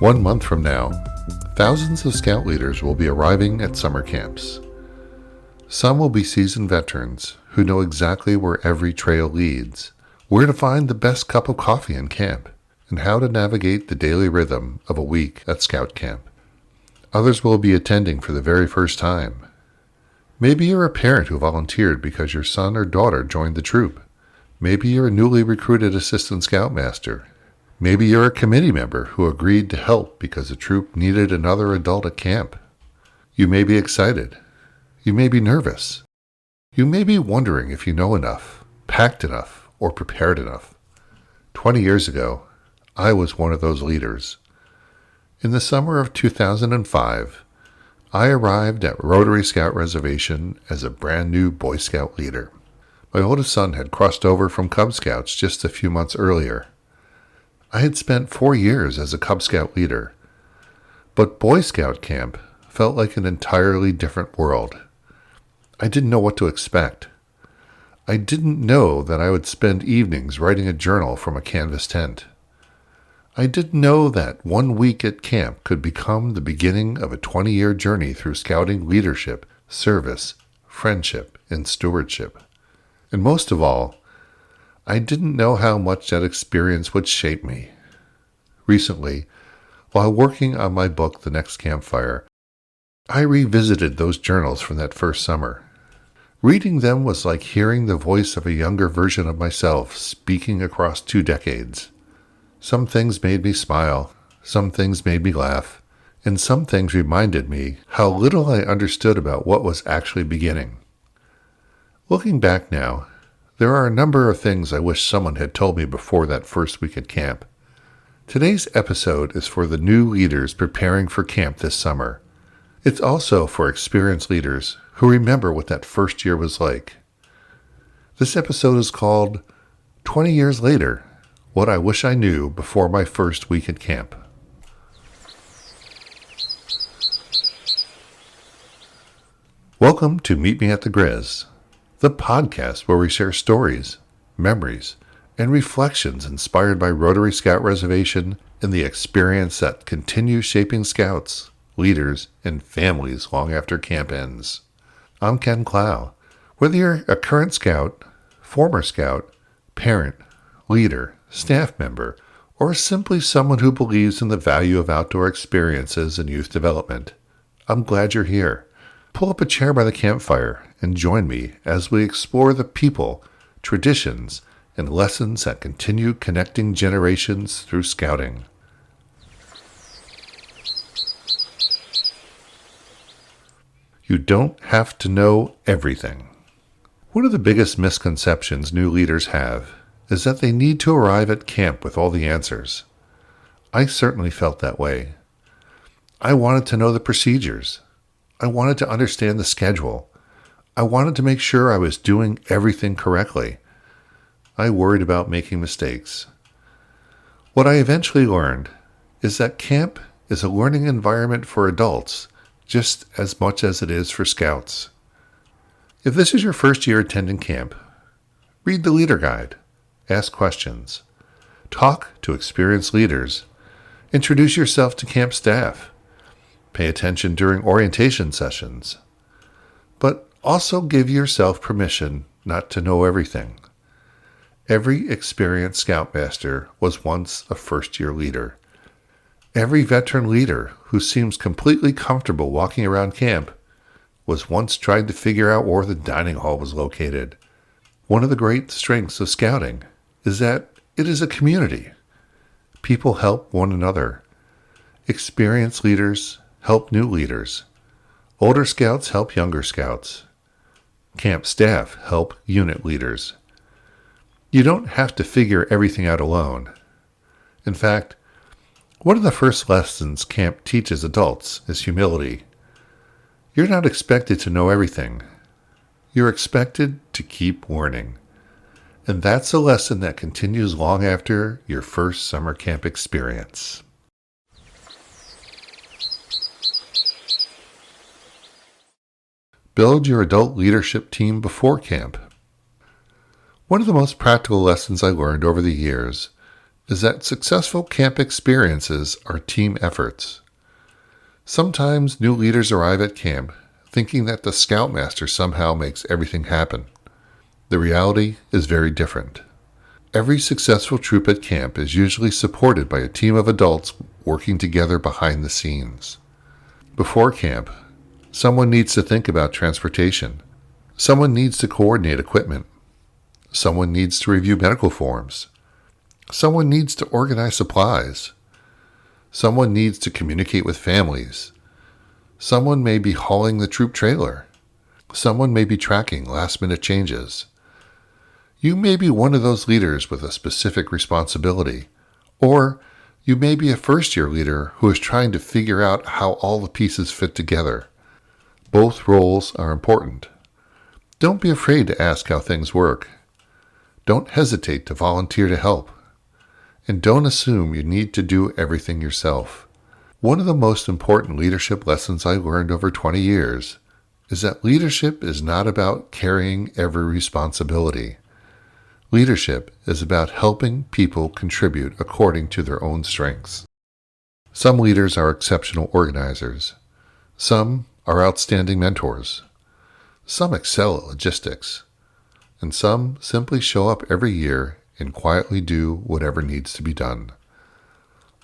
1 month from now, thousands of Scout leaders will be arriving at summer camps. Some will be seasoned veterans who know exactly where every trail leads, where to find the best cup of coffee in camp, and how to navigate the daily rhythm of a week at Scout camp. Others will be attending for the very first time. Maybe you're a parent who volunteered because your son or daughter joined the troop. Maybe you're a newly recruited assistant scoutmaster. Maybe you're a committee member who agreed to help because the troop needed another adult at camp. You may be excited. You may be nervous. You may be wondering if you know enough, packed enough, or prepared enough. 20 years ago, I was one of those leaders. In the summer of 2005, I arrived at Rotary Scout Reservation as a brand new Boy Scout leader. My oldest son had crossed over from Cub Scouts just a few months earlier. I had spent 4 years as a Cub Scout leader, but Boy Scout camp felt like an entirely different world. I didn't know what to expect. I didn't know that I would spend evenings writing a journal from a canvas tent. I didn't know that 1 week at camp could become the beginning of a 20-year journey through scouting leadership, service, friendship, and stewardship. And most of all, I didn't know how much that experience would shape me. Recently, while working on my book, The Next Campfire, I revisited those journals from that first summer. Reading them was like hearing the voice of a younger version of myself speaking across 2 decades. Some things made me smile, some things made me laugh, and some things reminded me how little I understood about what was actually beginning. Looking back now, there are a number of things I wish someone had told me before that first week at camp. Today's episode is for the new leaders preparing for camp this summer. It's also for experienced leaders who remember what that first year was like. This episode is called 20 Years Later, What I Wish I Knew Before My First Week at Camp. Welcome to Meet Me at the Grizz, the podcast where we share stories, memories, and reflections inspired by Rotary Scout Reservation and the experience that continues shaping scouts, leaders, and families long after camp ends. I'm Ken Clough. Whether you're a current scout, former scout, parent, leader, staff member, or simply someone who believes in the value of outdoor experiences and youth development, I'm glad you're here. Pull up a chair by the campfire and join me as we explore the people, traditions, and lessons that continue connecting generations through scouting. You don't have to know everything. One of the biggest misconceptions new leaders have is that they need to arrive at camp with all the answers. I certainly felt that way. I wanted to know the procedures. I wanted to understand the schedule. I wanted to make sure I was doing everything correctly. I worried about making mistakes. What I eventually learned is that camp is a learning environment for adults just as much as it is for scouts. If this is your first year attending camp, read the leader guide, ask questions, talk to experienced leaders, introduce yourself to camp staff, pay attention during orientation sessions, but also give yourself permission not to know everything. Every experienced scoutmaster was once a first-year leader. Every veteran leader who seems completely comfortable walking around camp was once trying to figure out where the dining hall was located. One of the great strengths of scouting is that it is a community. People help one another. Experienced leaders help new leaders. Older scouts help younger scouts. Camp staff help unit leaders. You don't have to figure everything out alone. In fact, one of the first lessons camp teaches adults is humility. You're not expected to know everything. You're expected to keep learning. And that's a lesson that continues long after your first summer camp experience. Build your adult leadership team before camp. One of the most practical lessons I learned over the years is that successful camp experiences are team efforts. Sometimes new leaders arrive at camp thinking that the scoutmaster somehow makes everything happen. The reality is very different. Every successful troop at camp is usually supported by a team of adults working together behind the scenes. Before camp, someone needs to think about transportation. Someone needs to coordinate equipment. Someone needs to review medical forms. Someone needs to organize supplies. Someone needs to communicate with families. Someone may be hauling the troop trailer. Someone may be tracking last-minute changes. You may be one of those leaders with a specific responsibility, or you may be a first-year leader who is trying to figure out how all the pieces fit together. Both roles are important. Don't be afraid to ask how things work. Don't hesitate to volunteer to help. And don't assume you need to do everything yourself. One of the most important leadership lessons I learned over 20 years is that leadership is not about carrying every responsibility. Leadership is about helping people contribute according to their own strengths. Some leaders are exceptional organizers. Some are outstanding mentors. Some excel at logistics. And some simply show up every year and quietly do whatever needs to be done.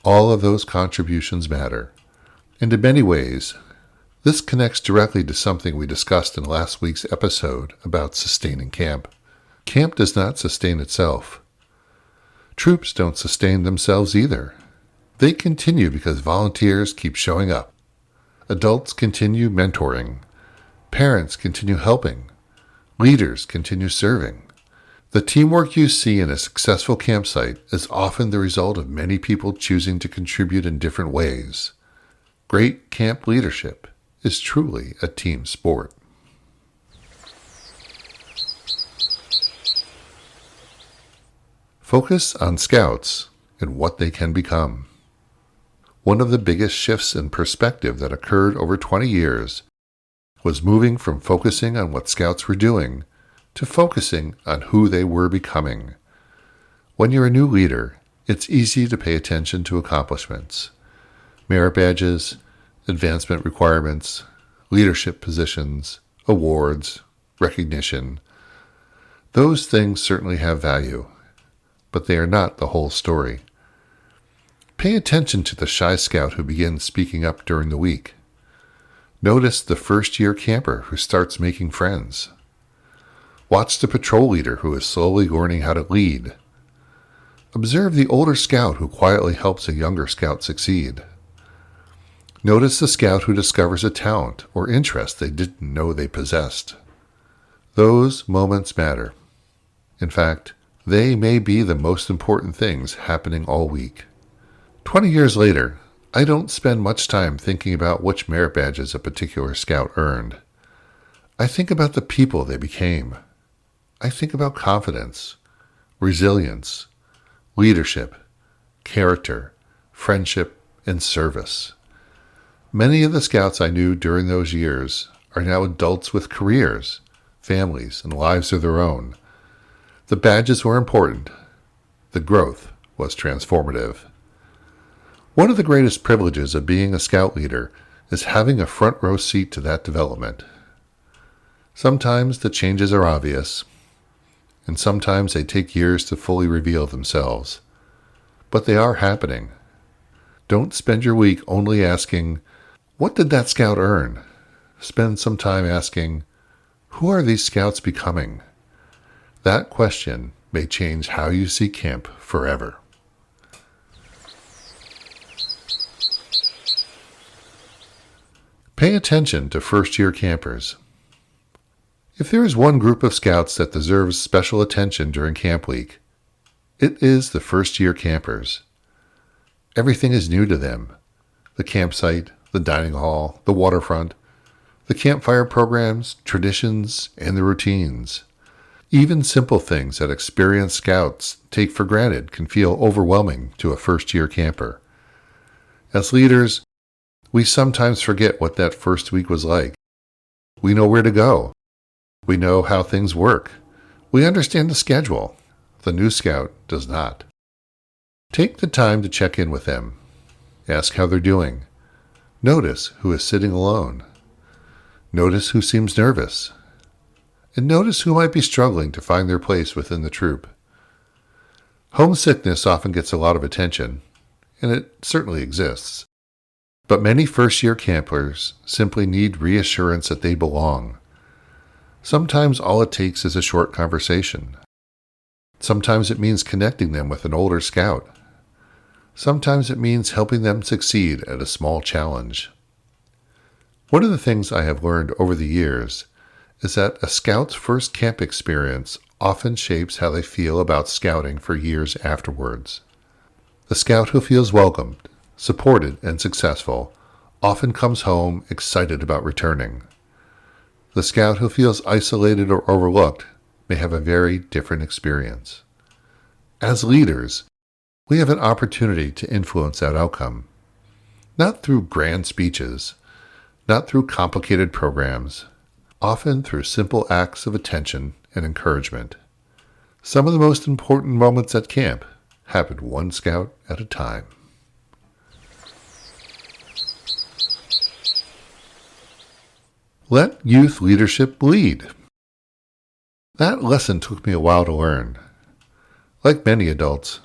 All of those contributions matter. And in many ways, this connects directly to something we discussed in last week's episode about sustaining camp. Camp does not sustain itself. Troops don't sustain themselves either. They continue because volunteers keep showing up. Adults continue mentoring. Parents continue helping. Leaders continue serving. The teamwork you see in a successful campsite is often the result of many people choosing to contribute in different ways. Great camp leadership is truly a team sport. Focus on scouts and what they can become. One of the biggest shifts in perspective that occurred over 20 years was moving from focusing on what scouts were doing to focusing on who they were becoming. When you're a new leader, it's easy to pay attention to accomplishments, merit badges, advancement requirements, leadership positions, awards, recognition. Those things certainly have value, but they are not the whole story. Pay attention to the shy scout who begins speaking up during the week. Notice the first-year camper who starts making friends. Watch the patrol leader who is slowly learning how to lead. Observe the older scout who quietly helps a younger scout succeed. Notice the scout who discovers a talent or interest they didn't know they possessed. Those moments matter. In fact, they may be the most important things happening all week. 20 years later, I don't spend much time thinking about which merit badges a particular scout earned. I think about the people they became. I think about confidence, resilience, leadership, character, friendship, and service. Many of the scouts I knew during those years are now adults with careers, families, and lives of their own. The badges were important. The growth was transformative. One of the greatest privileges of being a scout leader is having a front row seat to that development. Sometimes the changes are obvious, and sometimes they take years to fully reveal themselves. But they are happening. Don't spend your week only asking, what did that scout earn? Spend some time asking, who are these scouts becoming? That question may change how you see camp forever. Pay attention to first-year campers. If there is one group of scouts that deserves special attention during camp week, it is the first-year campers. Everything is new to them. The campsite, the dining hall, the waterfront, the campfire programs, traditions, and the routines. Even simple things that experienced scouts take for granted can feel overwhelming to a first-year camper. As leaders, we sometimes forget what that first week was like. We know where to go. We know how things work. We understand the schedule. The new scout does not. Take the time to check in with them. Ask how they're doing. Notice who is sitting alone. Notice who seems nervous. And notice who might be struggling to find their place within the troop. Homesickness often gets a lot of attention, and it certainly exists. But many first-year campers simply need reassurance that they belong. Sometimes all it takes is a short conversation. Sometimes it means connecting them with an older scout. Sometimes it means helping them succeed at a small challenge. One of the things I have learned over the years is that a scout's first camp experience often shapes how they feel about scouting for years afterwards. The scout who feels welcomed, supported, and successful often comes home excited about returning. The scout who feels isolated or overlooked may have a very different experience. As leaders, we have an opportunity to influence that outcome, not through grand speeches, not through complicated programs, often through simple acts of attention and encouragement. Some of the most important moments at camp happen one scout at a time. Let youth leadership lead. That lesson took me a while to learn. Like many adults,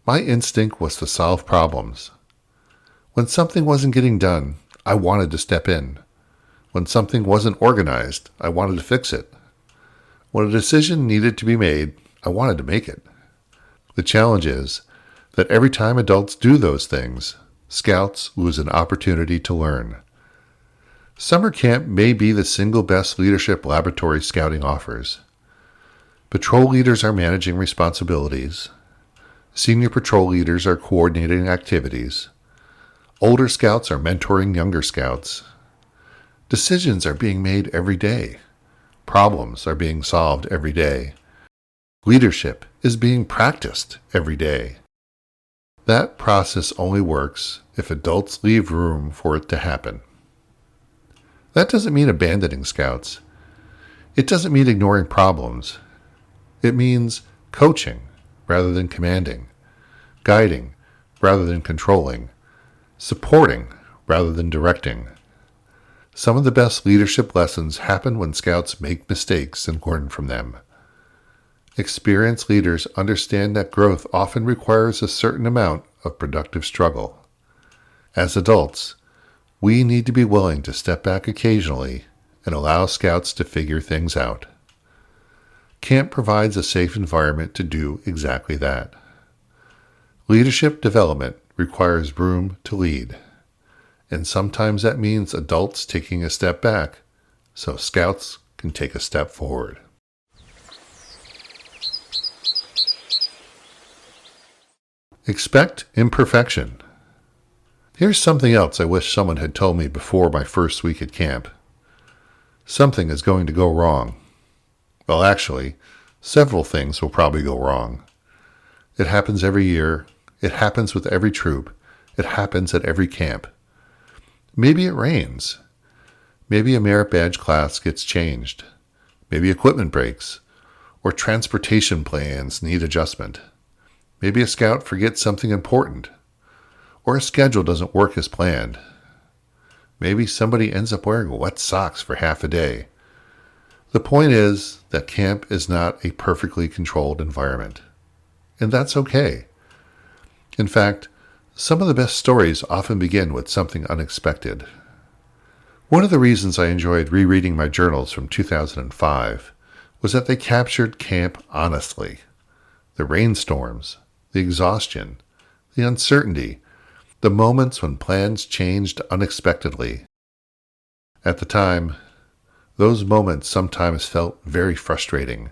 my instinct was to solve problems. When something wasn't getting done, I wanted to step in. When something wasn't organized, I wanted to fix it. When a decision needed to be made, I wanted to make it. The challenge is that every time adults do those things, scouts lose an opportunity to learn. Summer camp may be the single best leadership laboratory scouting offers. Patrol leaders are managing responsibilities. Senior patrol leaders are coordinating activities. Older scouts are mentoring younger scouts. Decisions are being made every day. Problems are being solved every day. Leadership is being practiced every day. That process only works if adults leave room for it to happen. That doesn't mean abandoning scouts. It doesn't mean ignoring problems. It means coaching rather than commanding, guiding rather than controlling, supporting rather than directing. Some of the best leadership lessons happen when scouts make mistakes and learn from them. Experienced leaders understand that growth often requires a certain amount of productive struggle. As adults, we need to be willing to step back occasionally and allow scouts to figure things out. Camp provides a safe environment to do exactly that. Leadership development requires room to lead, and sometimes that means adults taking a step back so scouts can take a step forward. Expect imperfection. Here's something else I wish someone had told me before my first week at camp. Something is going to go wrong. Well, actually, several things will probably go wrong. It happens every year. It happens with every troop. It happens at every camp. Maybe it rains. Maybe a merit badge class gets changed. Maybe equipment breaks. Or transportation plans need adjustment. Maybe a scout forgets something important. Or a schedule doesn't work as planned. Maybe somebody ends up wearing wet socks for half a day. The point is that camp is not a perfectly controlled environment. And that's okay. In fact, some of the best stories often begin with something unexpected. One of the reasons I enjoyed rereading my journals from 2005 was that they captured camp honestly. The rainstorms, the exhaustion, the uncertainty, the moments when plans changed unexpectedly. At the time, those moments sometimes felt very frustrating.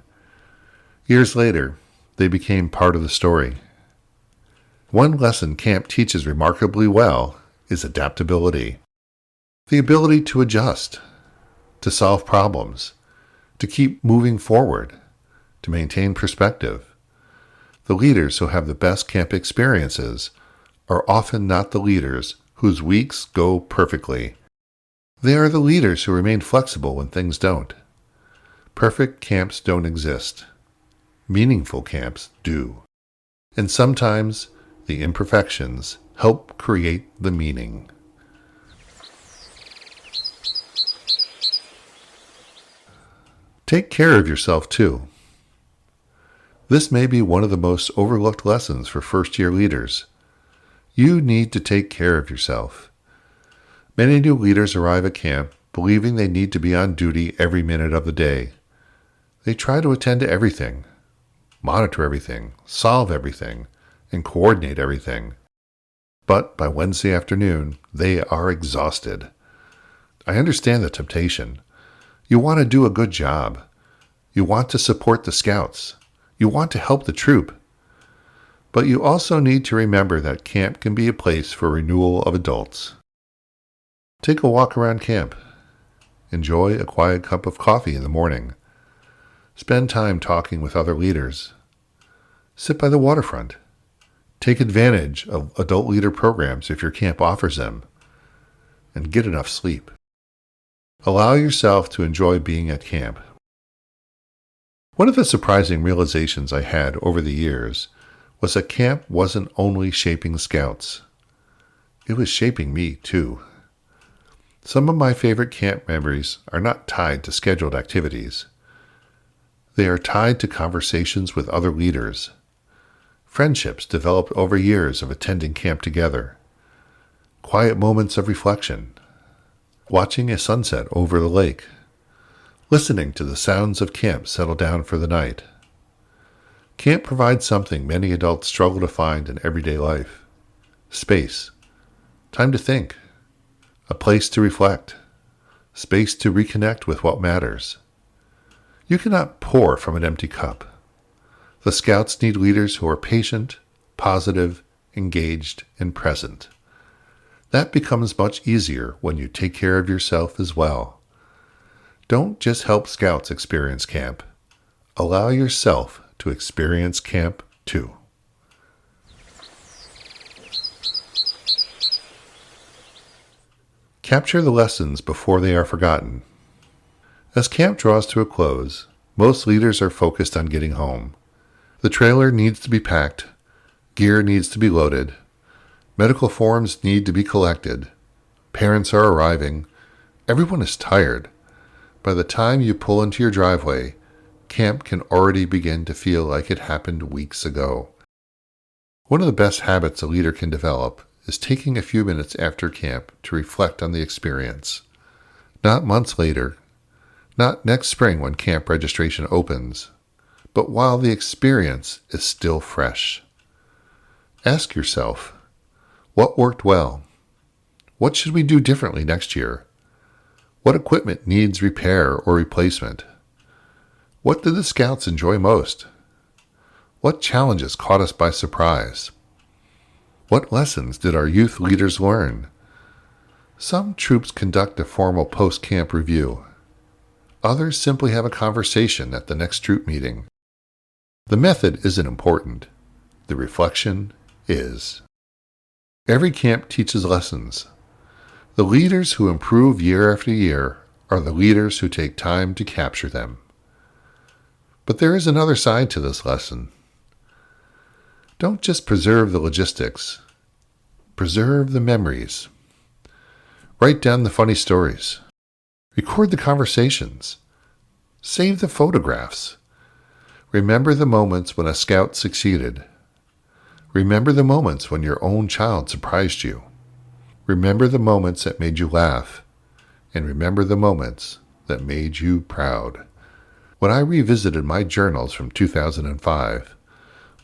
Years later, they became part of the story. One lesson camp teaches remarkably well is adaptability. The ability to adjust, to solve problems, to keep moving forward, to maintain perspective. The leaders who have the best camp experiences are often not the leaders whose weeks go perfectly. They are the leaders who remain flexible when things don't. Perfect camps don't exist. Meaningful camps do. And sometimes The imperfections help create the meaning. Take care of yourself too. This may be one of the most overlooked lessons for first-year leaders. You need to take care of yourself. Many new leaders arrive at camp believing they need to be on duty every minute of the day. They try to attend to everything, monitor everything, solve everything, and coordinate everything. But by Wednesday afternoon, they are exhausted. I understand the temptation. You want to do a good job. You want to support the scouts. You want to help the troop. But you also need to remember that camp can be a place for renewal of adults. Take a walk around camp. Enjoy a quiet cup of coffee in the morning. Spend time talking with other leaders. Sit by the waterfront. Take advantage of adult leader programs if your camp offers them. And get enough sleep. Allow yourself to enjoy being at camp. One of the surprising realizations I had over the years was that camp wasn't only shaping scouts. It was shaping me too. Some of my favorite camp memories are not tied to scheduled activities. They are tied to conversations with other leaders, friendships developed over years of attending camp together, quiet moments of reflection, watching a sunset over the lake, listening to the sounds of camp settle down for the night. Camp provides something many adults struggle to find in everyday life: space, time to think, a place to reflect, space to reconnect with what matters. You cannot pour from an empty cup. The Scouts need leaders who are patient, positive, engaged, and present. That becomes much easier when you take care of yourself as well. Don't just help Scouts experience camp. Allow yourself to experience camp too. Capture the lessons before they are forgotten. As camp draws to a close, most leaders are focused on getting home. The trailer needs to be packed, gear needs to be loaded, medical forms need to be collected, parents are arriving, everyone is tired. By the time you pull into your driveway, camp can already begin to feel like it happened weeks ago. One of the best habits a leader can develop is taking a few minutes after camp to reflect on the experience. Not months later, not next spring when camp registration opens, but while the experience is still fresh. Ask yourself, what worked well? What should we do differently next year? What equipment needs repair or replacement? What did the Scouts enjoy most? What challenges caught us by surprise? What lessons did our youth leaders learn? Some troops conduct a formal post-camp review. Others simply have a conversation at the next troop meeting. The method isn't important. The reflection is. Every camp teaches lessons. The leaders who improve year after year are the leaders who take time to capture them. But there is another side to this lesson. Don't just preserve the logistics. Preserve the memories. Write down the funny stories. Record the conversations. Save the photographs. Remember the moments when a scout succeeded. Remember the moments when your own child surprised you. Remember the moments that made you laugh. And remember the moments that made you proud. When I revisited my journals from 2005,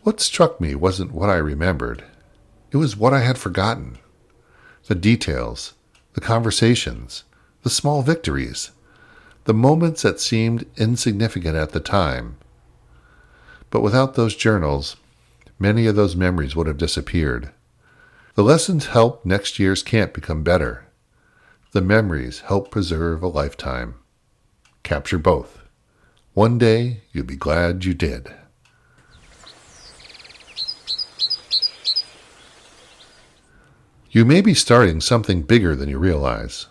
what struck me wasn't what I remembered. It was what I had forgotten. The details, the conversations, the small victories, the moments that seemed insignificant at the time. But without those journals, many of those memories would have disappeared. The lessons help next year's camp become better. The memories help preserve a lifetime. Capture both. One day, you'll be glad you did. You may be starting something bigger than you realize.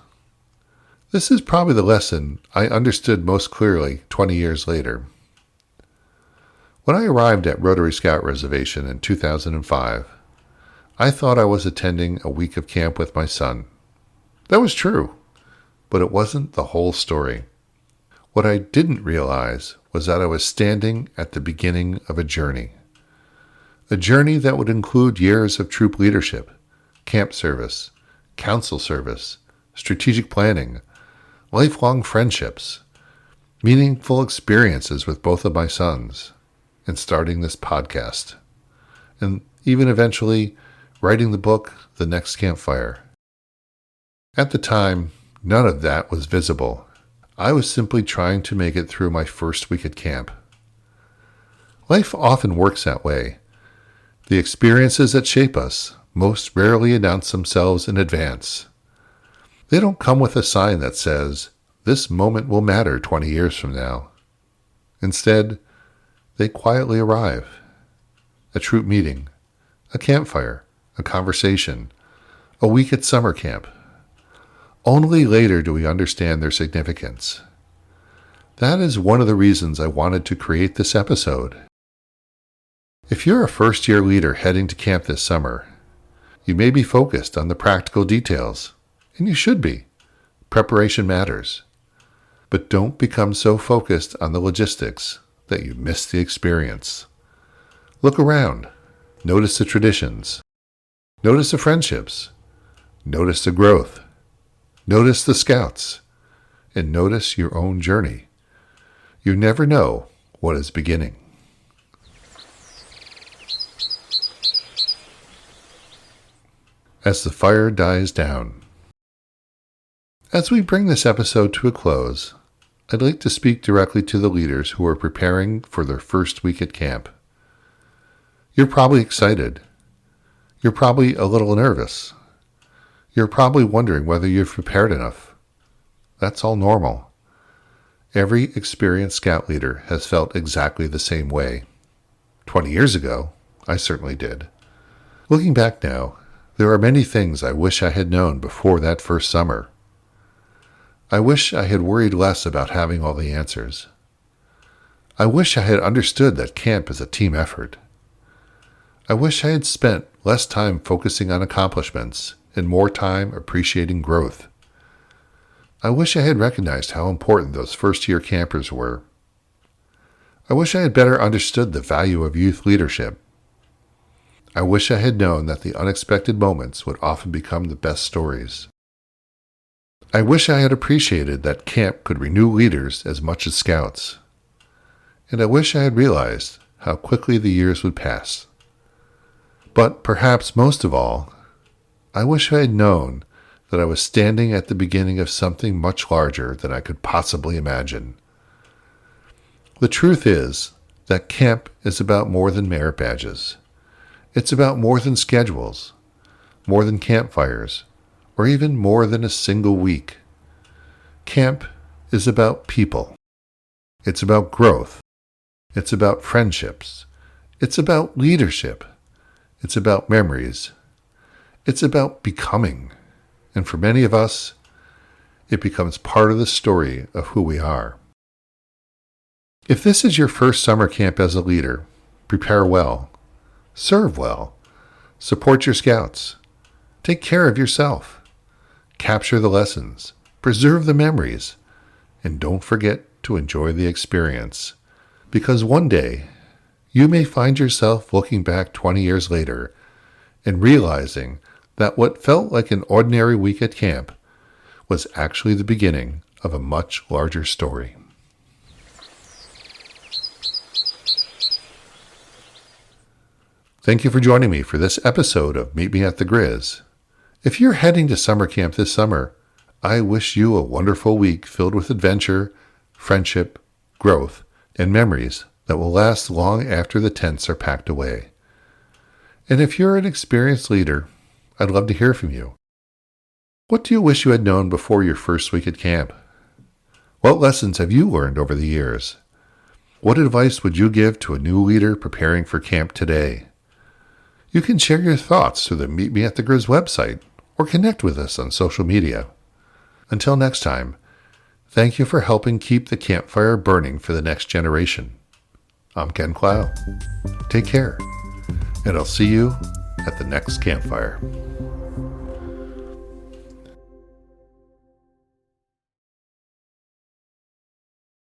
This is probably the lesson I understood most clearly 20 years later. When I arrived at Rotary Scout Reservation in 2005, I thought I was attending a week of camp with my son. That was true, but it wasn't the whole story. What I didn't realize was that I was standing at the beginning of a journey that would include years of troop leadership, camp service, council service, strategic planning, lifelong friendships, meaningful experiences with both of my sons, and starting this podcast, and even eventually writing the book, The Next Campfire. At the time, none of that was visible. I was simply trying to make it through my first week at camp. Life often works that way. The experiences that shape us most rarely announce themselves in advance. They don't come with a sign that says, "This moment will matter 20 years from now." Instead, they quietly arrive. A troop meeting, a campfire, a conversation, a week at summer camp. Only later do we understand their significance. That is one of the reasons I wanted to create this episode. If you're a first-year leader heading to camp this summer, you may be focused on the practical details, and you should be. Preparation matters. But don't become so focused on the logistics that you miss the experience. Look around. Notice the traditions. Notice the friendships. Notice the growth. Notice the scouts. And notice your own journey. You never know what is beginning. As the fire dies down. As we bring this episode to a close, I'd like to speak directly to the leaders who are preparing for their first week at camp. You're probably excited. You're probably a little nervous. You're probably wondering whether you've prepared enough. That's all normal. Every experienced scout leader has felt exactly the same way. 20 years ago, I certainly did. Looking back now, there are many things I wish I had known before that first summer. I wish I had worried less about having all the answers. I wish I had understood that camp is a team effort. I wish I had spent less time focusing on accomplishments and more time appreciating growth. I wish I had recognized how important those first-year campers were. I wish I had better understood the value of youth leadership. I wish I had known that the unexpected moments would often become the best stories. I wish I had appreciated that camp could renew leaders as much as scouts. And I wish I had realized how quickly the years would pass. But perhaps most of all, I wish I had known that I was standing at the beginning of something much larger than I could possibly imagine. The truth is that camp is about more than merit badges. It's about more than schedules, more than campfires, or even more than a single week. Camp is about people. It's about growth. It's about friendships. It's about leadership. It's about memories. It's about becoming. And for many of us, it becomes part of the story of who we are. If this is your first summer camp as a leader, prepare well, serve well, support your scouts, take care of yourself, capture the lessons, preserve the memories, and don't forget to enjoy the experience. Because one day, you may find yourself looking back 20 years later and realizing that what felt like an ordinary week at camp was actually the beginning of a much larger story. Thank you for joining me for this episode of Meet Me at the Grizz. If you're heading to summer camp this summer, I wish you a wonderful week filled with adventure, friendship, growth, and memories that will last long after the tents are packed away. And if you're an experienced leader, I'd love to hear from you. What do you wish you had known before your first week at camp? What lessons have you learned over the years? What advice would you give to a new leader preparing for camp today? You can share your thoughts through the Meet Me at the Grizz website or connect with us on social media. Until next time, thank you for helping keep the campfire burning for the next generation. I'm Ken Clough. Take care, and I'll see you at the next campfire.